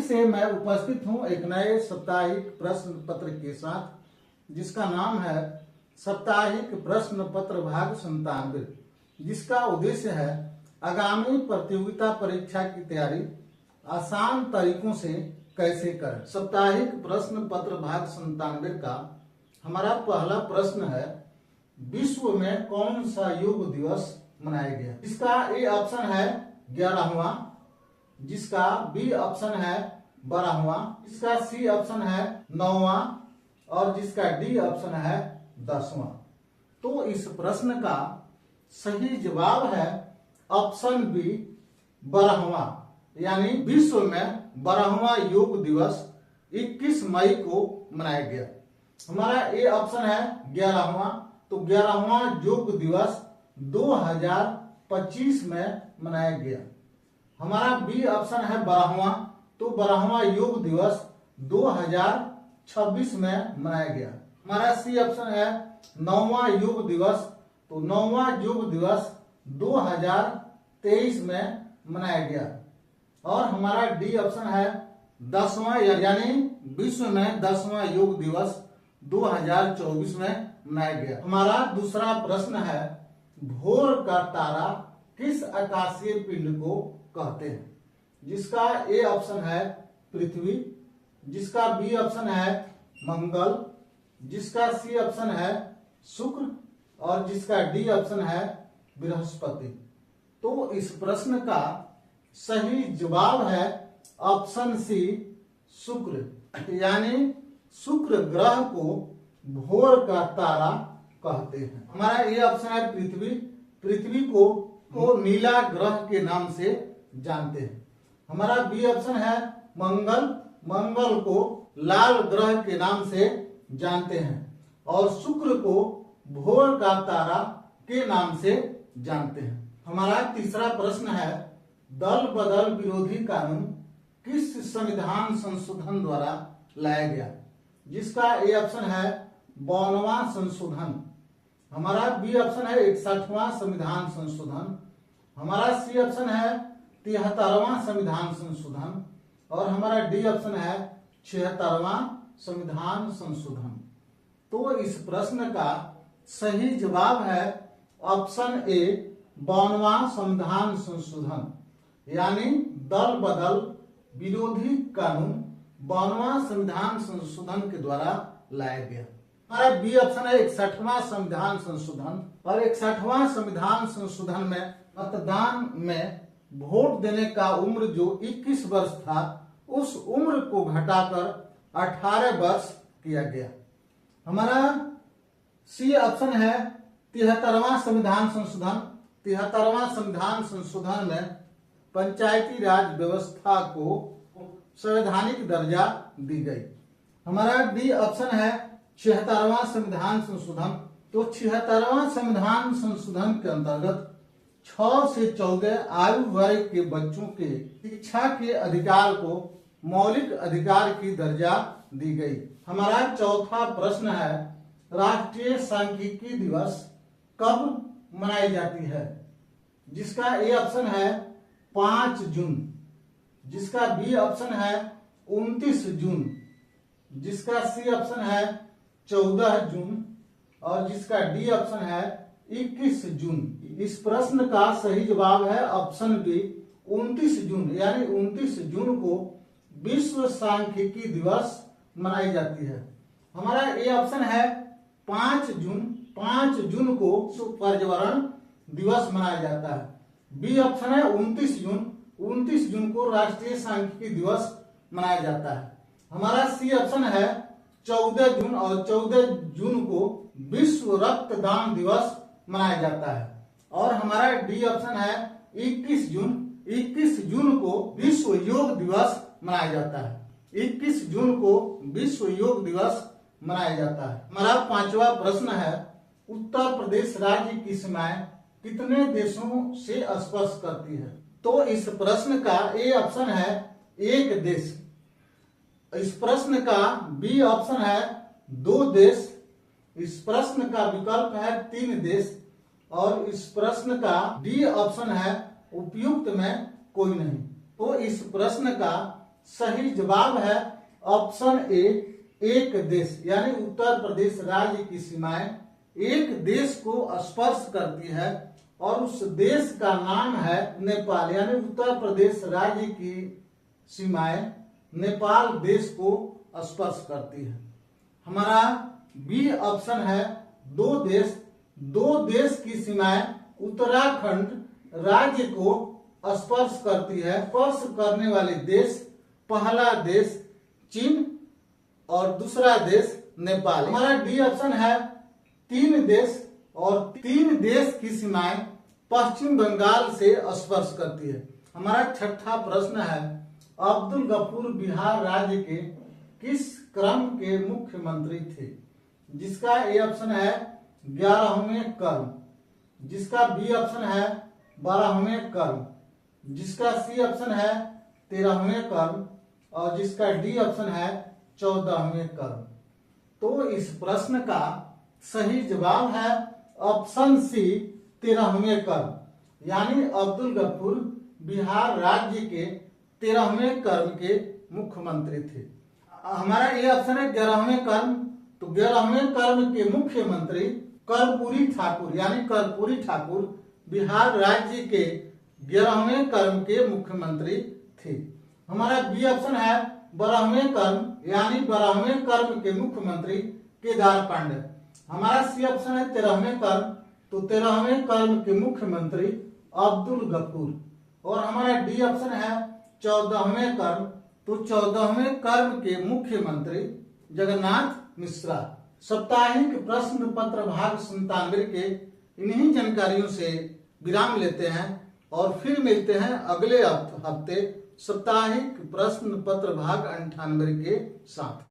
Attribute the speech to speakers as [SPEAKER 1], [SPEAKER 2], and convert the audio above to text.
[SPEAKER 1] से मैं उपस्थित हूं एक नए साप्ताहिक प्रश्न पत्र के साथ, जिसका नाम है साप्ताहिक प्रश्न पत्र भाग 97, जिसका उद्देश्य है आगामी प्रतियोगिता परीक्षा की तैयारी आसान तरीकों से कैसे करें। साप्ताहिक प्रश्न पत्र भाग 97 का हमारा पहला प्रश्न है, विश्व में कौन सा योग दिवस मनाया गया। इसका ए ऑप्शन है 11वां, जिसका बी ऑप्शन है 12वां, इसका सी ऑप्शन है 9वां और जिसका डी ऑप्शन है 10वां। तो इस प्रश्न का सही जवाब है ऑप्शन बी 12वां, यानी विश्व में 12वां योग दिवस 21 मई को मनाया गया। हमारा ए ऑप्शन है 11वां, तो 11वां योग दिवस 2025 में मनाया गया। हमारा बी ऑप्शन है 12वां, तो 12वां योग दिवस 2026 में मनाया गया। हमारा सी ऑप्शन है 9वां योग दिवस, तो 9वां योग दिवस 2023 में मनाया गया। और हमारा डी ऑप्शन है 10वां, यानी विश्व में 10वां योग दिवस 2024 में मनाया गया। हमारा दूसरा प्रश्न है, भोर का तारा किस आकाशीय पिंड को कहते हैं। जिसका ए ऑप्शन है पृथ्वी, जिसका बी ऑप्शन है मंगल, जिसका सी ऑप्शन है शुक्र और जिसका डी ऑप्शन है बृहस्पति। तो इस प्रश्न का सही जवाब है ऑप्शन सी शुक्र, यानी शुक्र ग्रह को भोर का तारा कहते हैं। हमारा ये ऑप्शन है पृथ्वी, पृथ्वी को नीला ग्रह के नाम से जानते हैं। हमारा बी ऑप्शन है मंगल, मंगल को लाल ग्रह के नाम से जानते हैं और शुक्र को भोर का तारा के नाम से जानते हैं। हमारा तीसरा प्रश्न है, दल बदल विरोधी कानून किस संविधान संशोधन द्वारा लाया गया। जिसका ए ऑप्शन है 52वां संशोधन, हमारा बी ऑप्शन है 61वां संविधान संशोधन, हमारा सी ऑप्शन है 73वां संविधान संशोधन और हमारा डी ऑप्शन है 76वां संविधान संशोधन। तो इस प्रश्न का सही जवाब है ऑप्शन ए 52वां संविधान संशोधन, यानी दल बदल विरोधी कानून 52वां संविधान संशोधन के द्वारा लाया गया। हमारा बी ऑप्शन है 61वां संविधान संशोधन और 61वां संविधान संशोधन में मतदान में वोट देने का उम्र जो 21 वर्ष था, उस उम्र को घटाकर 18 वर्ष किया गया। हमारा सी ऑप्शन है 73वां संविधान संशोधन। 73वां संविधान संशोधन में पंचायती राज व्यवस्था को संवैधानिक दर्जा दी गई। हमारा डी ऑप्शन है 76वां संविधान संशोधन। तो 76वां संविधान संशोधन के अंतर्गत 6 से 14 आयु वर्ग के बच्चों के शिक्षा के अधिकार को मौलिक अधिकार की दर्जा दी गई। हमारा चौथा प्रश्न है, राष्ट्रीय सांख्यिकी दिवस कब मनाई जाती है। जिसका ए ऑप्शन है 5 जून, जिसका बी ऑप्शन है 29 जून, जिसका सी ऑप्शन है 14 जून और जिसका डी ऑप्शन है 21 जून। इस प्रश्न का सही जवाब है ऑप्शन बी 29 जून, यानी 29 जून को विश्व सांख्यिकी दिवस मनाई जाती है। हमारा ए ऑप्शन है 5 जून, 5 जून को विश्व पर्यावरण दिवस मनाया जाता है। बी ऑप्शन है 29 जून, 29 जून को राष्ट्रीय सांख्यिकी दिवस मनाया जाता है। हमारा सी ऑप्शन है 14 जून और 14 जून को विश्व रक्तदान दिवस मनाया जाता है। और हमारा डी ऑप्शन है 21 जून, 21 जून को विश्व योग दिवस मनाया जाता है। 21 जून को विश्व योग दिवस मनाया जाता है। हमारा पांचवा प्रश्न है, उत्तर प्रदेश राज्य की सीमाएं कितने देशों से स्पर्श करती है। तो इस प्रश्न का ए ऑप्शन है 1 देश, इस प्रश्न का बी ऑप्शन है 2 देश, इस प्रश्न का विकल्प है 3 देश और इस प्रश्न का डी ऑप्शन है उपयुक्त में कोई नहीं। तो इस प्रश्न का सही जवाब है ऑप्शन ए, एक देश, यानी उत्तर प्रदेश राज्य की सीमाएं एक देश को स्पर्श करती है और उस देश का नाम है नेपाल, यानी उत्तर प्रदेश राज्य की सीमाएं नेपाल देश को स्पर्श करती है। हमारा बी ऑप्शन है दो देश की सीमाएं उत्तराखंड राज्य को स्पर्श करती है। स्पर्श करने वाले देश, पहला देश चीन और दूसरा देश नेपाल। हमारा डी ऑप्शन है तीन देश, और तीन देश की सीमाएं पश्चिम बंगाल से स्पर्श करती है। हमारा छठा प्रश्न है अब्दुल गफूर बिहार राज्य के किस क्रम के मुख्यमंत्री थे? जिसका ए ऑप्शन है 11वें क्रम, जिसका बी ऑप्शन है 12वें क्रम, जिसका सी ऑप्शन है 13वें क्रम और जिसका डी ऑप्शन है 14वें क्रम। तो इस प्रश्न का सही जवाब है ऑप्शन सी 13वें क्रम, यानी अब्दुल गफूर बिहार राज्य के 13वें क्रम के मुख्यमंत्री थे। हमारा ये ऑप्शन है 11वें क्रम, तो 11वें क्रम के मुख्यमंत्री कर्पूरी ठाकुर, यानी कर्पूरी ठाकुर बिहार राज्य के 11वें क्रम के मुख्यमंत्री थे। हमारा बी ऑप्शन है 12वें क्रम, यानी 12वें क्रम के मुख्यमंत्री केदार पांडे। हमारा सी ऑप्शन है 13वें क्रम, तो 13वें क्रम के मुख्यमंत्री अब्दुल गफूर। और हमारा डी ऑप्शन है 14वें क्रम, तो 14वें क्रम के मुख्यमंत्री जगन्नाथ मिश्रा। साप्ताहिक प्रश्न पत्र भाग 97 के इन्हीं जानकारियों से विराम लेते हैं और फिर मिलते हैं अगले हफ्ते साप्ताहिक प्रश्न पत्र भाग 98 के साथ।